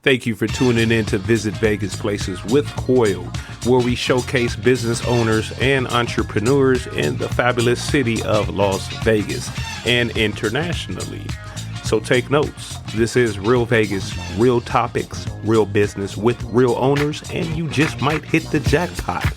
Thank you for tuning in to Visit Vegas Places with Coyal, where we showcase business owners and entrepreneurs in the fabulous city of Las Vegas and internationally. So take notes. This is Real Vegas, real topics, real business with real owners, and you just might hit the jackpot.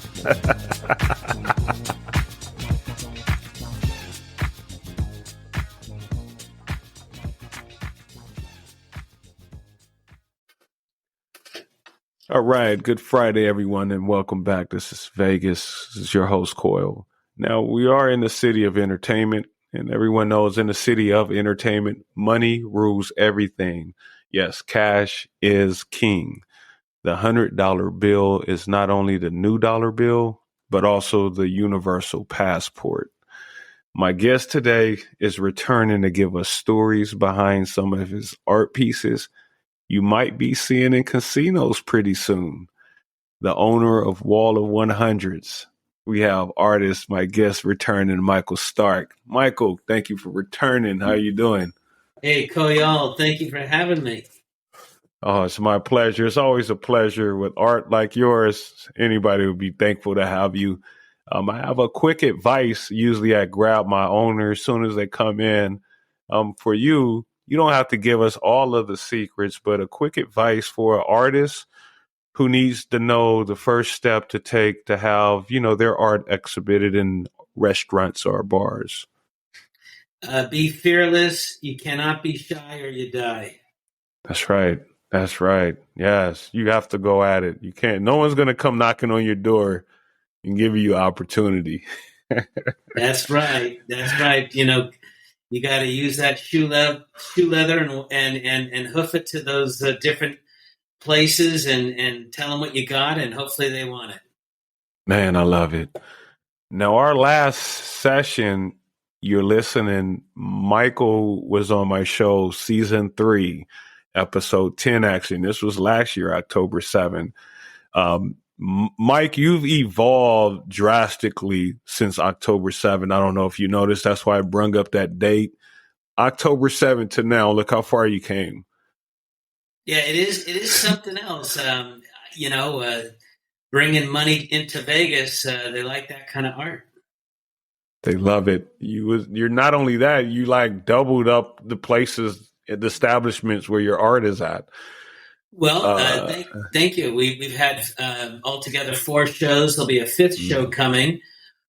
All right. Good Friday, everyone, and welcome back. This is Vegas. This is your host, Coyal. Now, we are in the city of entertainment, and everyone knows in the city of entertainment, money rules everything. Yes, cash is king. The $100 bill is not only the new dollar bill, but also the universal passport. My guest today is returning to give us stories behind some of his art pieces you might be seeing in casinos pretty soon. The owner of Wall of 100s. We have artist, my guest returning, Michael Stark. Michael, thank you for returning. How are you doing? Hey, Coyal, thank you for having me. Oh, it's my pleasure. It's always a pleasure with art like yours. Anybody would be thankful to have you. I have a quick advice. Usually I grab my owner as soon as they come in. For you, you don't have to give us all of the secrets, but a quick advice for an artist who needs to know the first step to take to have, their art exhibited in restaurants or bars. Be fearless. You cannot be shy or you die. That's right. That's right. Yes, you have to go at it. You can't. No one's going to come knocking on your door and give you opportunity. That's right. That's right. You got to use that shoe leather and hoof it to those different places and tell them what you got, and hopefully they want it. Man, I love it. Now, our last session, you're listening, Michael was on my show, season 3, episode 10, actually. And this was last year, October 7th. Mike, you've evolved drastically since October 7th. I don't know if you noticed. That's why I brung up that date. October 7th to now, look how far you came. Yeah, it is something else. Bringing money into Vegas, they like that kind of art. They love it. You're not only that, you like doubled up the places, the establishments where your art is at. Well, thank you. We've had altogether 4 shows. There'll be a 5th show coming.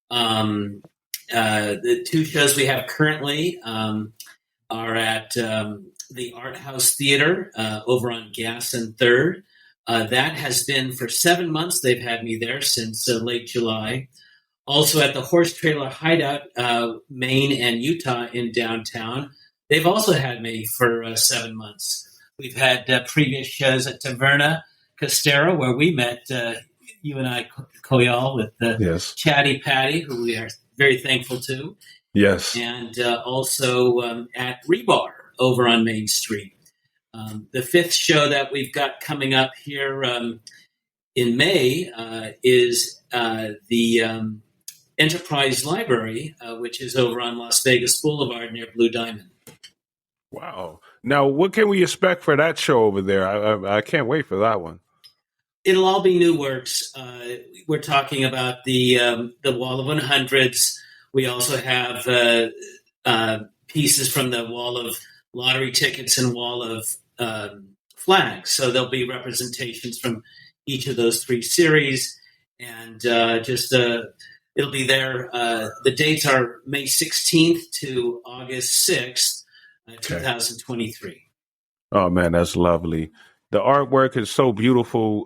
The 2 shows we have currently are at the Art Houz Theatre over on Gas and 3rd. That has been for 7 months. They've had me there since late July. Also at the Horse Trailer Hideout, Maine and Utah in downtown. They've also had me for 7 months. We've had previous shows at Taverna Costera, where we met, you and I, Coyal, with yes. Chatty Patty, who we are very thankful to. Yes. And also at Rebar over on Main Street. The 5th show that we've got coming up here in May is the Enterprise Library, which is over on Las Vegas Boulevard near Blue Diamond. Wow. Now, what can we expect for that show over there? I can't wait for that one. It'll all be new works. We're talking about the Wall of 100s. We also have pieces from the Wall of Lottery Tickets and Wall of Flags. So there'll be representations from each of those 3 series. And it'll be there. The dates are May 16th to August 6th. 2023. Oh man, that's lovely. The artwork is so beautiful.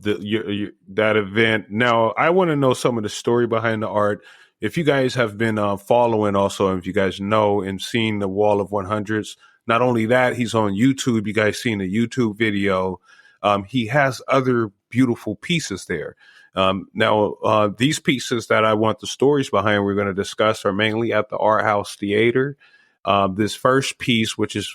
That event. Now, I want to know some of the story behind the art. If you guys have been following, also, if you guys know and seen the Wall of 100s, not only that, he's on YouTube. You guys seen the YouTube video. He has other beautiful pieces there. Now, these pieces that I want the stories behind, we're going to discuss, are mainly at the Art Houz Theatre. This first piece, which is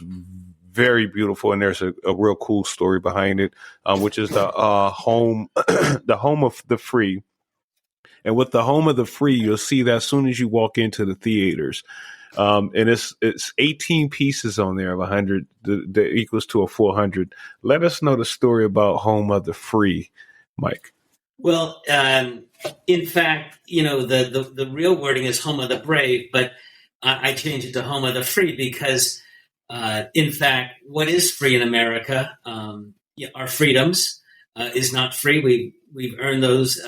very beautiful, and there's a real cool story behind it, which is the home, the home of the free. And with the home of the free, you'll see that as soon as you walk into the theaters, And it's 18 pieces on there of 100 that equals to a 400. Let us know the story about Home of the Free, Mike. Well, in fact, the real wording is Home of the Brave, but I changed it to Home of the Free because, in fact, what is free in America, our freedoms, is not free. We've earned those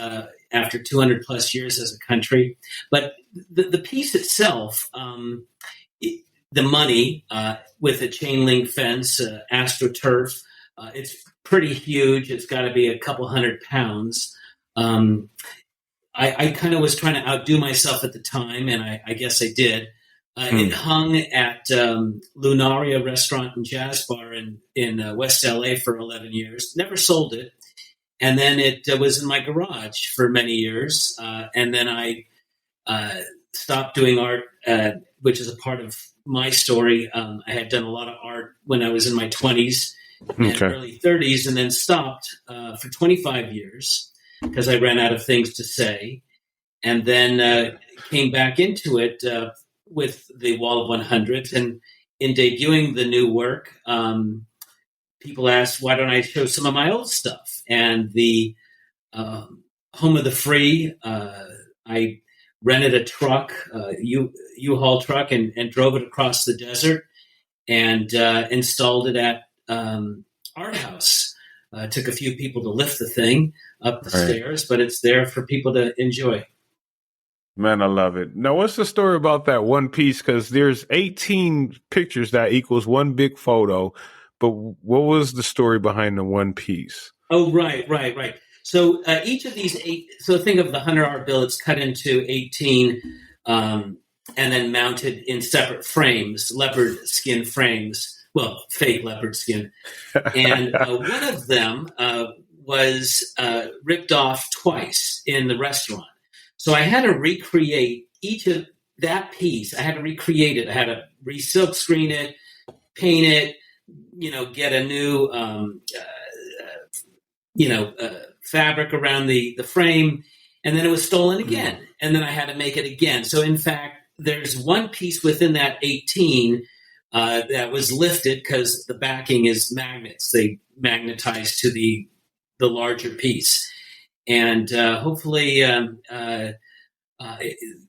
after 200 plus years as a country. But the piece itself, the money with a chain link fence, AstroTurf, it's pretty huge. It's got to be a couple 100 pounds. I kind of was trying to outdo myself at the time, and I guess I did. It hung at Lunaria Restaurant and Jazz Bar in West LA for 11 years. Never sold it. And then it was in my garage for many years. And then I stopped doing art, which is a part of my story. I had done a lot of art when I was in my 20s and early 30s, and then stopped for 25 years because I ran out of things to say. And then came back into it with the Wall of 100. And in debuting the new work, people asked, why don't I show some of my old stuff? And the Home of the Free, I rented a truck, U-Haul truck, and drove it across the desert and installed it at Art House. Took a few people to lift the thing up the stairs, but it's there for people to enjoy. Man, I love it. Now, what's the story about that one piece? Because there's 18 pictures that equals one big photo. But what was the story behind the one piece? Oh, right. So each of these so think of the $100 bill. It's cut into 18 and then mounted in separate frames, leopard skin frames. Well, fake leopard skin. And one of them was ripped off twice in the restaurant. So I had to recreate each of that piece. I had to recreate it. I had to re-silk screen it, paint it, get a new, fabric around the frame. And then it was stolen again. And then I had to make it again. So in fact, there's one piece within that 18 that was lifted because the backing is magnets. They magnetize to the larger piece. And hopefully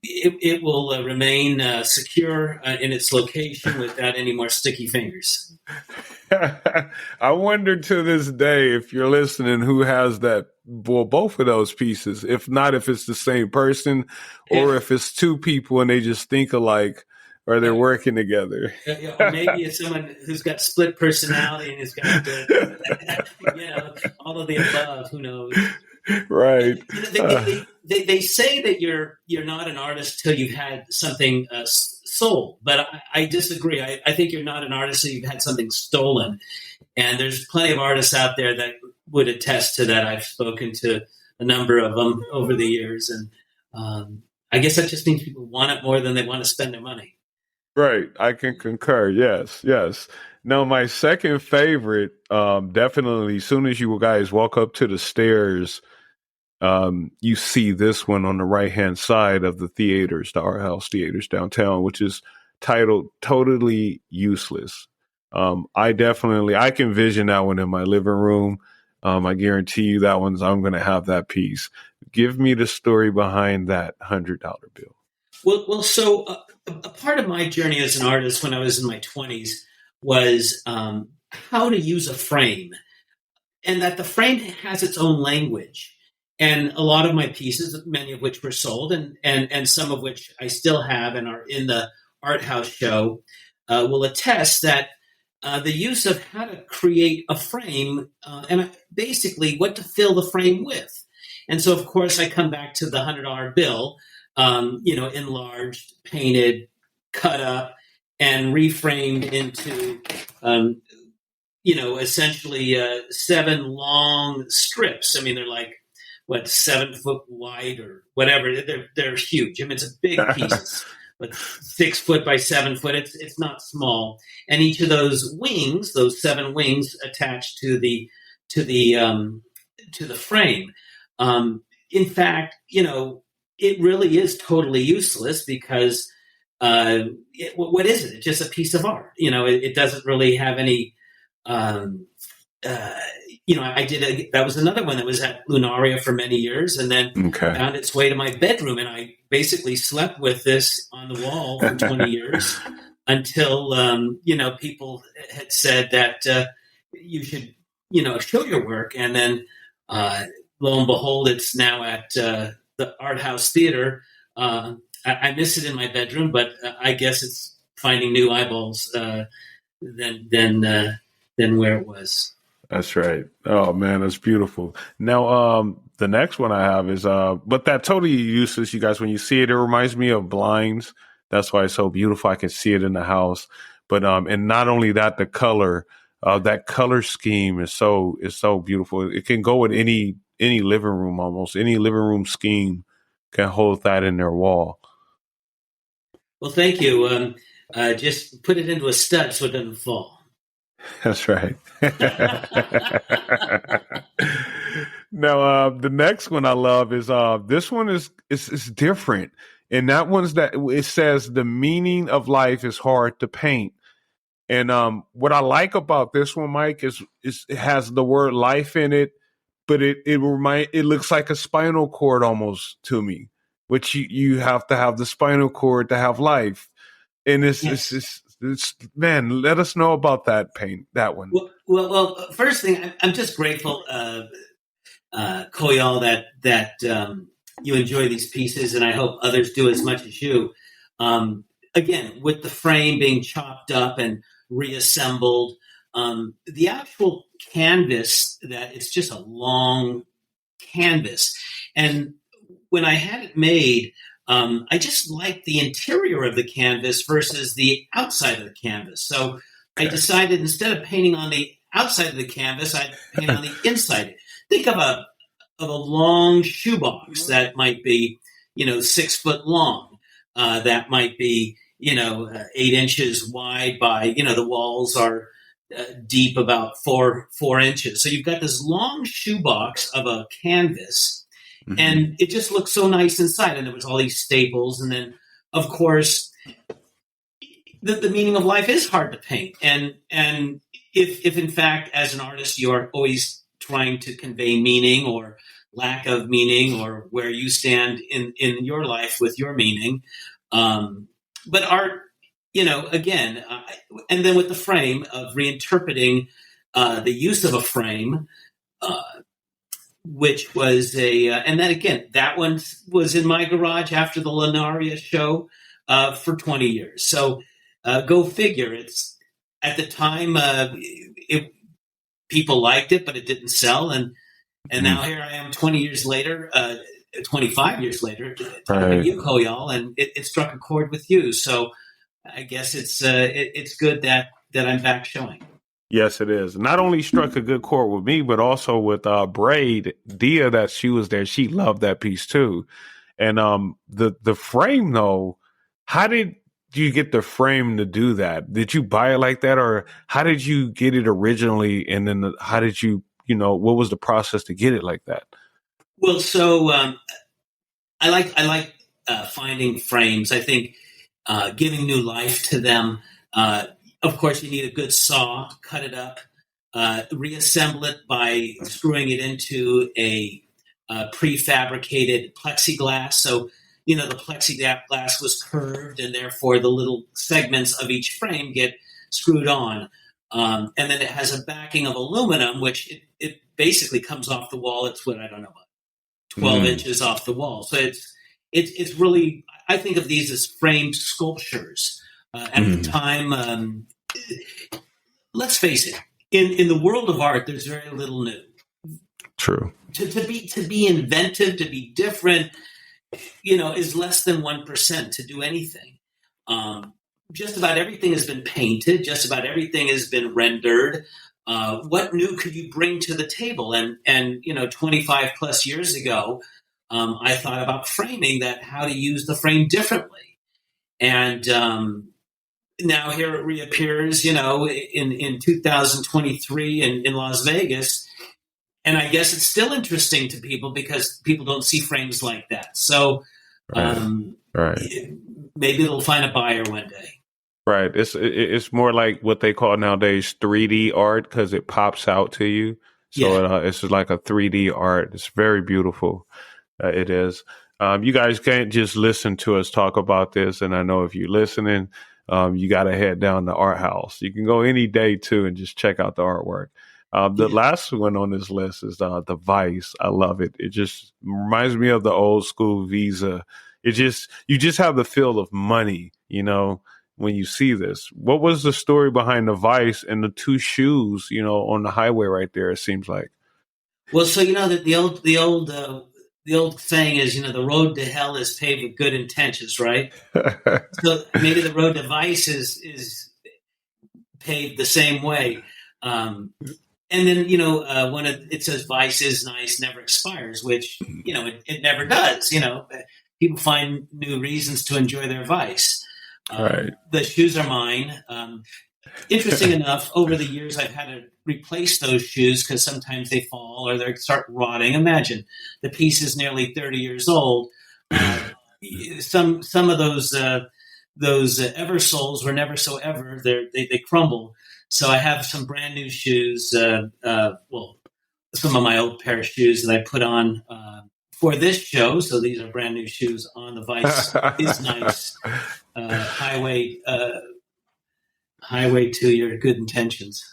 it will remain secure in its location without any more sticky fingers. I wonder to this day, if you're listening, who has that, well, both of those pieces. If not, if it's the same person or if it's two people and they just think alike or they're working together. Or maybe it's someone who's got split personality and has got all of the above. Who knows? Right. They say that you're not an artist till you've had something sold, but I disagree. I think you're not an artist till you've had something stolen. And there's plenty of artists out there that would attest to that. I've spoken to a number of them over the years, and I guess that just means people want it more than they want to spend their money. Right. I can concur. Yes. Now, my second favorite, definitely, as soon as you guys walk up to the stairs, you see this one on the right-hand side of the theaters, the Art Houz Theaters downtown, which is titled Totally Useless. I can vision that one in my living room. I guarantee you I'm going to have that piece. Give me the story behind that $100 bill. Well, so a part of my journey as an artist when I was in my 20s was how to use a frame, and that the frame has its own language. And a lot of my pieces, many of which were sold and some of which I still have and are in the Art House show, will attest that the use of how to create a frame and basically what to fill the frame with. And so, of course, I come back to the $100 bill, enlarged, painted, cut up, and reframed into, essentially 7 long strips. I mean, they're like, 7 foot wide or whatever. They're huge. I mean, it's a big pieces, but 6 foot by 7 foot. It's not small. And each of those wings, those 7 wings, attached to the frame. In fact, it really is totally useless because what is it? It's just a piece of art. It doesn't really have any. Um, uh, that was another one that was at Lunaria for many years, and then Okay. found its way to my bedroom, and I basically slept with this on the wall for 20 years until people had said that you should show your work, and then lo and behold, it's now at the Art Houz Theatre. I miss it in my bedroom, but I guess it's finding new eyeballs than where it was. That's right. Oh man, that's beautiful. Now, the next one I have is, but that totally useless, you guys. When you see it, it reminds me of blinds. That's why it's so beautiful. I can see it in the house. But and not only that, the color, that color scheme is so beautiful. It can go with any living room, almost any living room scheme can hold that in their wall. Well, thank you. Just put it into a stud so it doesn't fall. That's right. Now, the next one I love is this one is different, and that one's that it says the meaning of life is hard to paint. And what I like about this one, Mike, is it has the word life in it, but it looks like a spinal cord almost to me, which you have to have the spinal cord to have life, and it's man, let us know about that that one. Well, first thing, I'm just grateful, Coyal, that you enjoy these pieces, and I hope others do as much as you. Again, with the frame being chopped up and reassembled, the actual canvas, that it's just a long canvas, and when I had it made, I just liked the interior of the canvas versus the outside of the canvas. So I decided, instead of painting on the outside of the canvas, I'd paint on the inside. Think of a long shoebox that might be 6 foot long. That might be 8 inches wide by the walls are deep about 4 inches. So you've got this long shoebox of a canvas. Mm-hmm. And it just looked so nice inside. And there was all these staples. And then, of course, the meaning of life is hard to paint. And if in fact, as an artist, you are always trying to convey meaning or lack of meaning, or where you stand in your life with your meaning. But art, again, and then with the frame of reinterpreting the use of a frame, which was and then again, that one was in my garage after the Lunaria show for 20 years. So go figure. It's at the time people liked it, but it didn't sell, and now here I am 20 years later, 25 years later, talking to you, Coyal, and it struck a chord with you. So I guess it's good that I'm back showing. Yes, it is. Not only struck a good chord with me, but also with Braid, Dia, that she was there. She loved that piece too. And the frame, though, how did you get the frame to do that? Did you buy it like that, or how did you get it originally? And then how did you, what was the process to get it like that? Well, so I like finding frames. I think giving new life to them. Of course, you need a good saw, cut it up, reassemble it by screwing it into a prefabricated plexiglass. So, the plexiglass was curved, and therefore the little segments of each frame get screwed on. And then it has a backing of aluminum, which it basically comes off the wall. It's 12 inches off the wall. So it's really, I think of these as framed sculptures. At the time, let's face it, in the world of art, there's very little new. True. To be inventive, to be different, is less than 1% to do anything. Just about everything has been painted. Just about everything has been rendered. What new could you bring to the table? And 25 plus years ago, I thought about framing that, how to use the frame differently. And now here it reappears, in 2023 in Las Vegas. And I guess it's still interesting to people because people don't see frames like that. So Right. Right. Maybe it'll find a buyer one day. Right. It's more like what they call nowadays 3D art because it pops out to you. So Yeah. it's like a 3D art. It's very beautiful. It is. You guys can't just listen to us talk about this. And I know if you're listening, you got to head down to Art House. You can go any day too and just check out the artwork. The Yeah. last one on this list is the Vice. I love it. It just reminds me of the old school Visa. You just have the feel of money, when you see this. What was the story behind the Vice and the two shoes, on the highway right there? It seems like. Well, so that the old saying is, the road to hell is paved with good intentions, right? So maybe the road to vice is paved the same way. And then, when it says vice is nice, never expires, which, it never does. People find new reasons to enjoy their vice. Right. The shoes are mine. Interesting enough, over the years, I've had to replace those shoes because sometimes they fall or they start rotting. Imagine the piece is nearly 30 years old. Some of those ever soles were never so ever. They crumble. So I have some brand new shoes. Some of my old pair of shoes that I put on for this show. So these are brand new shoes on. The Vice is nice. Highway to your good intentions.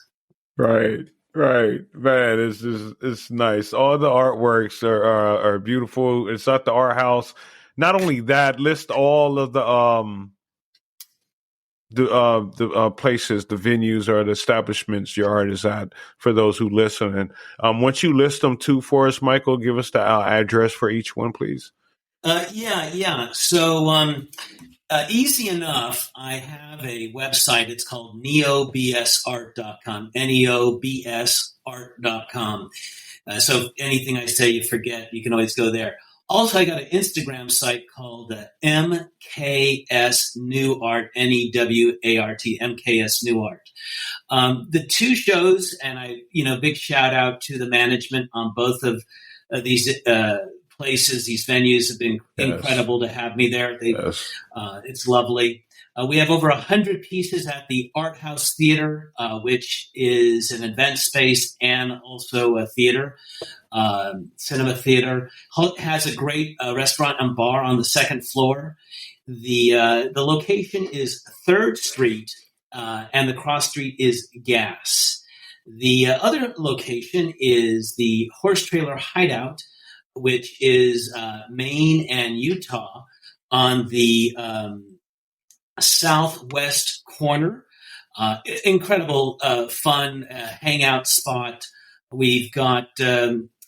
Right, right, man. It's nice. All the artworks are beautiful. It's at the Art House. Not only that, list all of the places, the venues, or the establishments your art is at for those who listen. And once you list them too for us, Michael, give us the address for each one, please. Yeah. So easy enough. I have a website. It's called neobsart.com. neobsart.com. So anything I say you forget, you can always go there. Also, I got an Instagram site called MKS New Art, NEWART, MKS New Art. The two shows, and big shout out to the management on both of these places. These venues have been incredible to have me there. It's lovely. We have over 100 pieces at the Art Houz Theatre, which is an event space and also a theater, cinema theater. Has a great restaurant and bar on the second floor. The location is 3rd Street, and the cross street is Gas. The other location is the Horse Trailer Hideout, which is Maine and Utah on the southwest corner. Incredible, fun hangout spot. We've got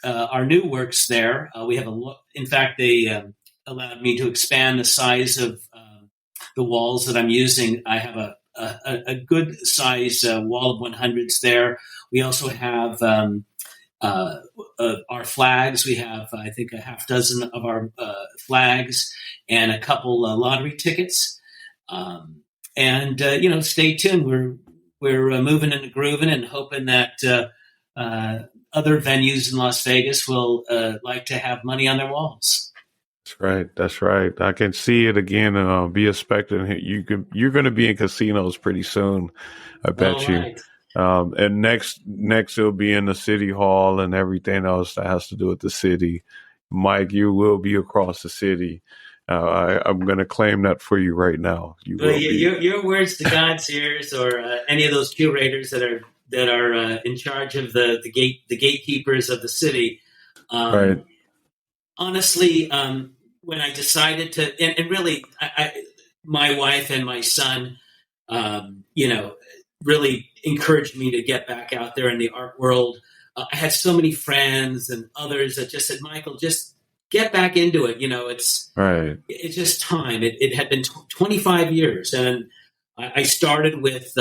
our new works there. We have in fact, they allowed me to expand the size of the walls that I'm using. I have a good size wall of 100s there. We also have our flags. We have, I think, a half dozen of our flags and a couple lottery tickets. Stay tuned. We're moving and grooving and hoping that other venues in Las Vegas will like to have money on their walls. That's right. I can see it again and be expecting. You're going to be in casinos pretty soon. I bet you. Right. And next it'll be in the city hall and everything else that has to do with the city. Mike, you will be across the city. I'm going to claim that for you right now. Your words to God's ears, or any of those curators that are in charge of the gatekeepers of the city. Right. Honestly, when I decided to, and really, my wife and my son, really encouraged me to get back out there in the art world. I had so many friends and others that just said, Michael, just get back into it. It's right. It's just time. It had been 25 years. And I started with,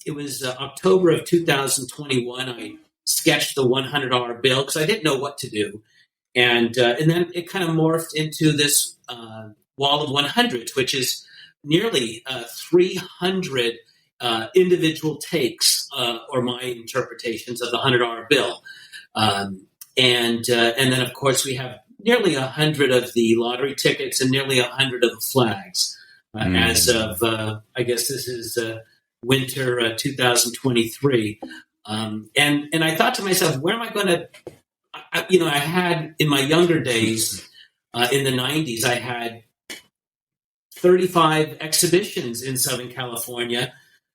it was October of 2021. I sketched the $100 bill because I didn't know what to do. And then it kind of morphed into this wall of 100s, which is nearly 300 individual takes or my interpretations of the $100 bill. And then, of course, we have nearly 100 of the lottery tickets and nearly 100 of the flags as of, I guess this is winter 2023. And I thought to myself, where am I going to, I had in my younger days, in the 90s, I had 35 exhibitions in Southern California,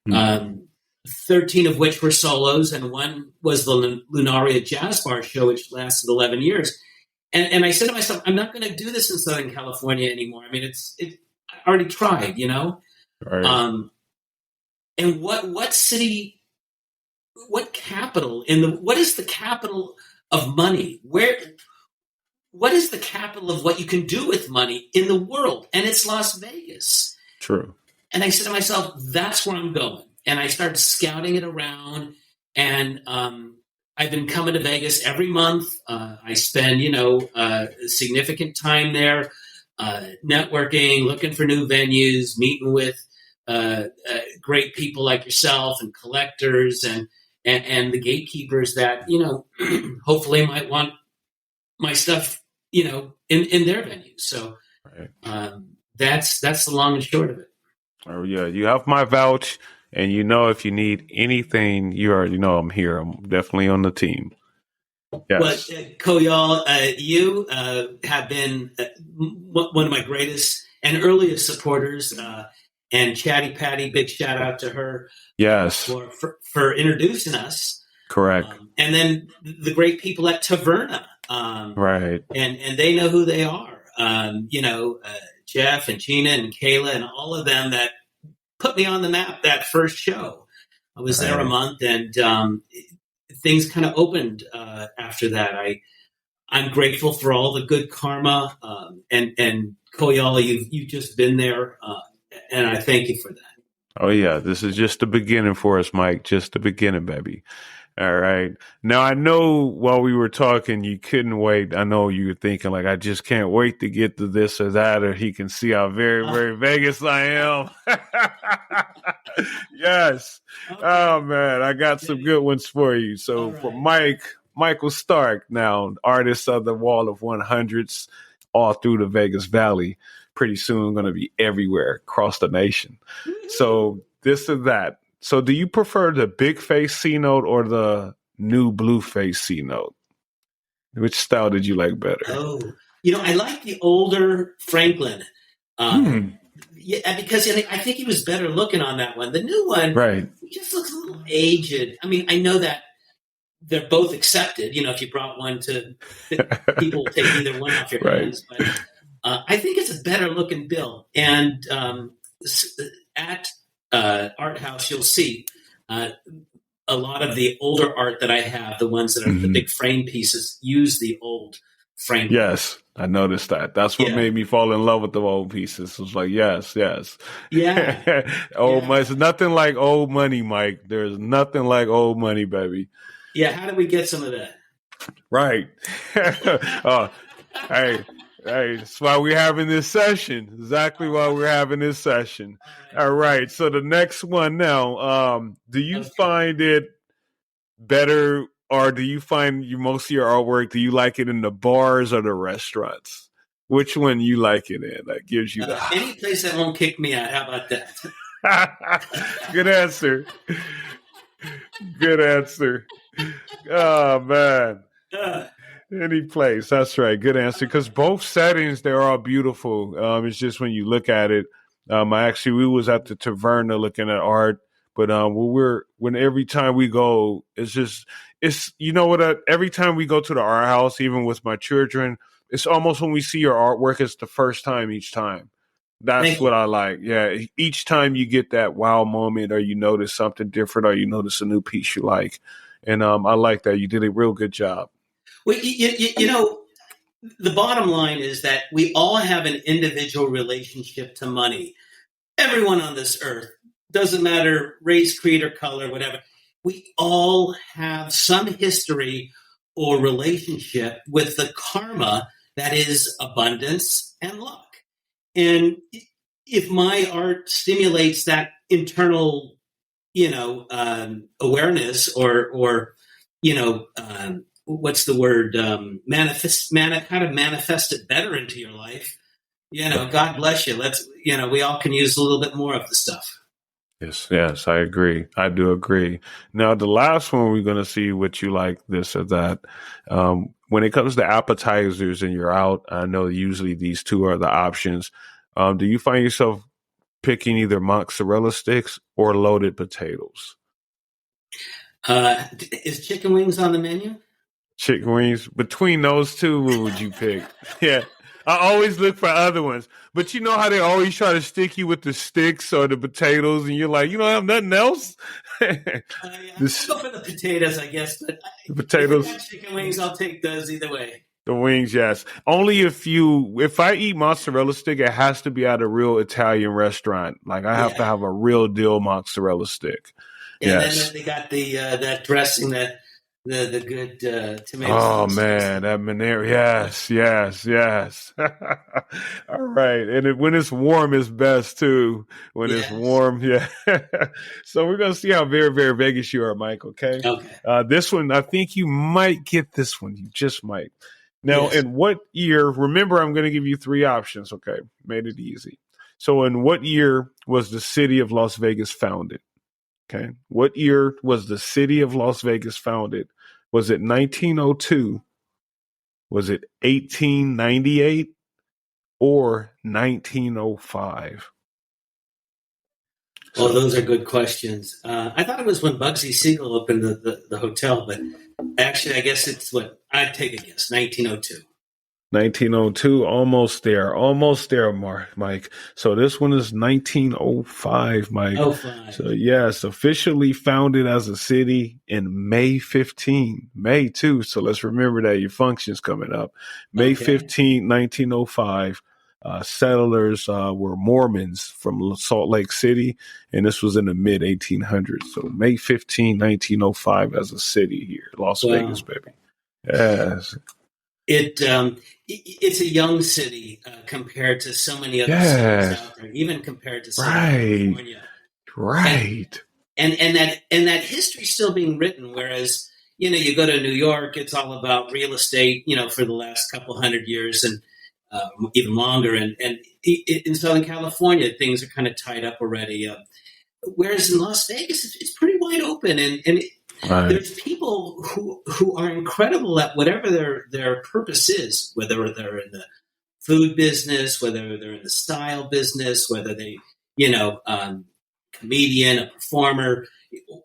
13 of which were solos, and one was the Lunaria Jazz Bar show, which lasted 11 years. And I said to myself, I'm not going to do this in Southern California anymore. I mean, I already tried, Right. And what city, what capital what is the capital of money? What is the capital of what you can do with money in the world? And it's Las Vegas. True. And I said to myself, that's where I'm going. And I started scouting it around. And I've been coming to Vegas every month. I spend, significant time there, networking, looking for new venues, meeting with great people like yourself and collectors and the gatekeepers that, hopefully might want my stuff, in their venues. So Right. that's the long and short of it. Oh yeah, you have my vouch, and if you need anything, you already know I'm here. I'm definitely on the team. Well, Yes. Coyal, you have been one of my greatest and earliest supporters. And Chatty Patty, big shout out to her Yes. for introducing us. Correct. And then the great people at Taverna. Right. And they know who they are. Jeff and Gina and Kayla and all of them that put me on the map that first show. I was there a month, and things kind of opened after that. I'm grateful for all the good karma, and Coyal, you've just been there, and I thank you for that. Oh yeah, this is just the beginning for us, Mike. Just the beginning, baby. All right. Now I know while we were talking, you couldn't wait. I know you were thinking like, I just can't wait to get to this or that, or he can see how very, very Vegas I am. Yes. Okay. Oh man, I got some good ones for you. So right. For Michael Stark, now artist of the Wall of 100s, all through the Vegas Valley. Pretty soon, going to be everywhere across the nation. So this or that. So do you prefer the big face C note or the new blue face C note? Which style did you like better? Oh, I like the older Franklin. Yeah, because I think he was better looking on that one. The new one, right? He just looks a little aged. I mean, I know that they're both accepted. If you brought one to people, will take either one off your hands. But I think it's a better looking bill. And at Art House, you'll see a lot of the older art that I have, the ones that are the big frame pieces, use the old frame. Yes, I noticed that. That's what made me fall in love with the old pieces. It was like, yes. Yeah. Money. It's nothing like old money, Mike. There's nothing like old money, baby. Yeah, how do we get some of that? Right. Hey, that's why we're having this session. Exactly why we're having this session. All right. So the next one now, do you find it better, or do you find most of your artwork, do you like it in the bars or the restaurants? Which one you like it in? That gives you any place that won't kick me out. How about that? Good answer. Good answer. Oh man. Any place. That's right. Good answer. Because both settings, they're all beautiful. It's just when you look at it. We was at the Taverna looking at art, but every time we go, every time we go to the art house, even with my children, it's almost when we see your artwork, it's the first time each time. That's what I like. Yeah. Each time you get that wow moment, or you notice something different, or you notice a new piece you like. And I like that. You did a real good job. Well, the bottom line is that we all have an individual relationship to money. Everyone on this earth, doesn't matter race, creed, or color, whatever. We all have some history or relationship with the karma that is abundance and luck. And if my art stimulates that internal, awareness or what's the word, how to manifest it better into your life. God bless you. We all can use a little bit more of the stuff. Yes, I agree. I do agree. Now, the last one, we're going to see what you like, this or that. When it comes to appetizers and you're out, I know usually these two are the options. Do you find yourself picking either mozzarella sticks or loaded potatoes? Is chicken wings on the menu? Chicken wings. Between those two, what would you pick? Yeah. I always look for other ones. But you know how they always try to stick you with the sticks or the potatoes, and you're like, you don't have nothing else? I'll go for the potatoes, I guess. But The if I potatoes, got chicken wings, I'll take those either way. the wings, yes. Only if I eat mozzarella stick, it has to be at a real Italian restaurant. Like I have to Yeah. have a real deal mozzarella stick. And then Yes. they got the that dressing, that the good tomato Oh sauce man, dressing. that Monero. Yes, yes, yes. All right. And when it's warm, it's best too. When it's Yes. warm, yeah. So we're gonna see how very, very Vegas you are, Mike. Okay. Okay. This one, I think you might get this one. You just might. Now, Yes. in what year? Remember, I'm going to give you three options. Okay, made it easy. So, in what year was the city of Las Vegas founded? Okay, what year was the city of Las Vegas founded? Was it 1902? Was it 1898 or 1905? Well, So those are good questions. I thought it was when Bugsy Siegel opened the hotel, but actually, I guess it's what I'd take a guess, 1902. 1902, almost there, Mike. So this one is 1905, Mike. Oh, five. So yes, officially founded as a city in May 15, May too. So let's remember that your function's coming up. May Okay. 15, 1905. Settlers were Mormons from Salt Lake City, and this was in the mid 1800s. So May 15, 1905 as a city here, Las Vegas, Well, baby. Yes. it's a young city compared to so many other cities Yes. out there, even compared to Southern Right. California. And Right. and that history's still being written. Whereas you go to New York, it's all about real estate. For the last couple hundred years and even longer. And in Southern California, things are kind of tied up already. Whereas in Las Vegas, it's pretty wide open, and Right. there's people who are incredible at whatever their purpose is, whether they're in the food business, whether they're in the style business, whether they, comedian, a performer,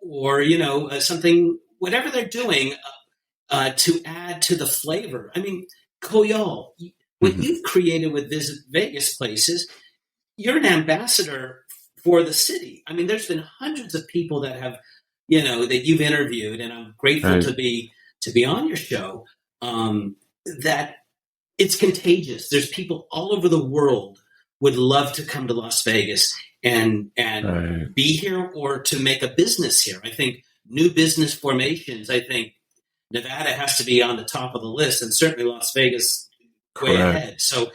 or something, whatever they're doing to add to the flavor. I mean, Coyal, what Mhm. you've created with Visit Vegas Places, you're an ambassador for the city. I mean, there's been hundreds of people that have, that you've interviewed, and I'm grateful Right. to be on your show. That it's contagious. There's people all over the world would love to come to Las Vegas and Right. be here or to make a business here. I think new business formations. I think Nevada has to be on the top of the list, and certainly Las Vegas way Correct. ahead. So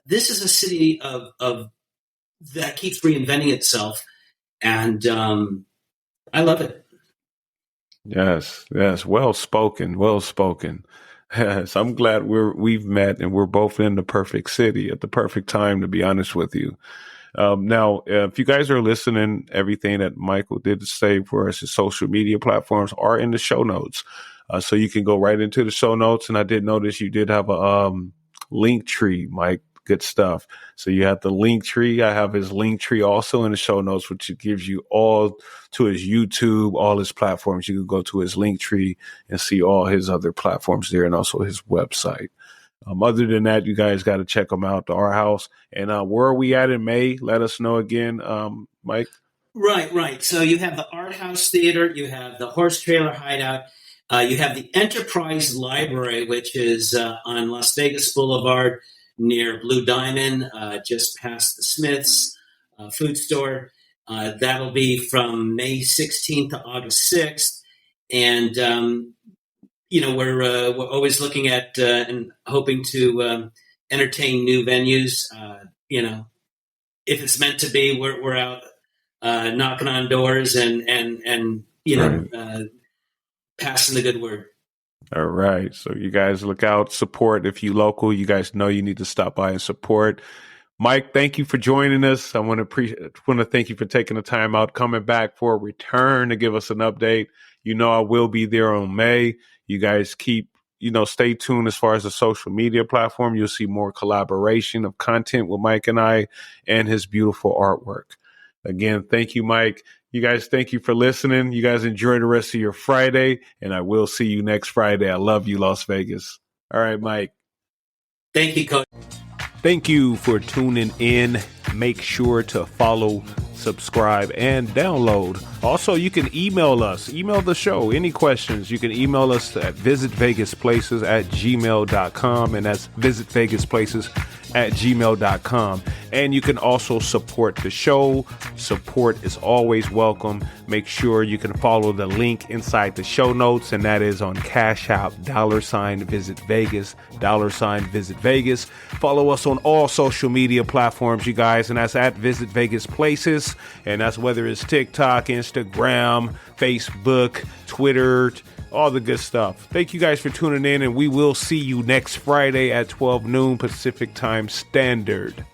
this is a city of that keeps reinventing itself, and I love it. Yes. Yes. Well spoken. Well spoken. Yes. I'm glad we've met and we're both in the perfect city at the perfect time, to be honest with you. Now, if you guys are listening, everything that Michael did say for us, his social media platforms are in the show notes. So you can go right into the show notes. And I did notice you did have a link tree, Mike. Good stuff. So you have the link tree. I have his link tree also in the show notes, which gives you all to his YouTube, all his platforms. You can go to his link tree and see all his other platforms there and also his website. Other than that, you guys got to check them out, the Art House. And where are we at in May? Let us know again, Mike. Right. So you have the Art House Theater, you have the Horse Trailer Hideout, you have the Enterprise Library, which is on Las Vegas Boulevard near Blue Diamond, just past the Smiths food store. That'll be from May 16th to August 6th. And we're always looking at and hoping to entertain new venues. If it's meant to be, we're out knocking on doors and Right. passing the good word. All right. So you guys look out, support. If you local, you guys know you need to stop by and support. Mike, thank you for joining us. I want to thank you for taking the time out, coming back for a return to give us an update. You know, I will be there on May. You guys stay tuned as far as the social media platform. You'll see more collaboration of content with Mike and I and his beautiful artwork. Again, thank you, Mike. You guys, thank you for listening. You guys enjoy the rest of your Friday, and I will see you next Friday. I love you, Las Vegas. All right, Mike. Thank you, Coach. Thank you for tuning in. Make sure to follow, subscribe, and download. Also, you can email us, email the show, any questions. You can email us at visitvegasplaces@gmail.com, and that's visitvegasplaces@gmail.com. And you can also support the show. Support is always welcome. Make sure you can follow the link inside the show notes, and that is on Cash App, $Visit Vegas, $Visit Vegas. Follow us on all social media platforms, you guys, and that's at Visit Vegas Places, and that's whether it's TikTok, Instagram, Facebook, Twitter, all the good stuff. Thank you guys for tuning in, and we will see you next Friday at 12 noon Pacific Time Standard.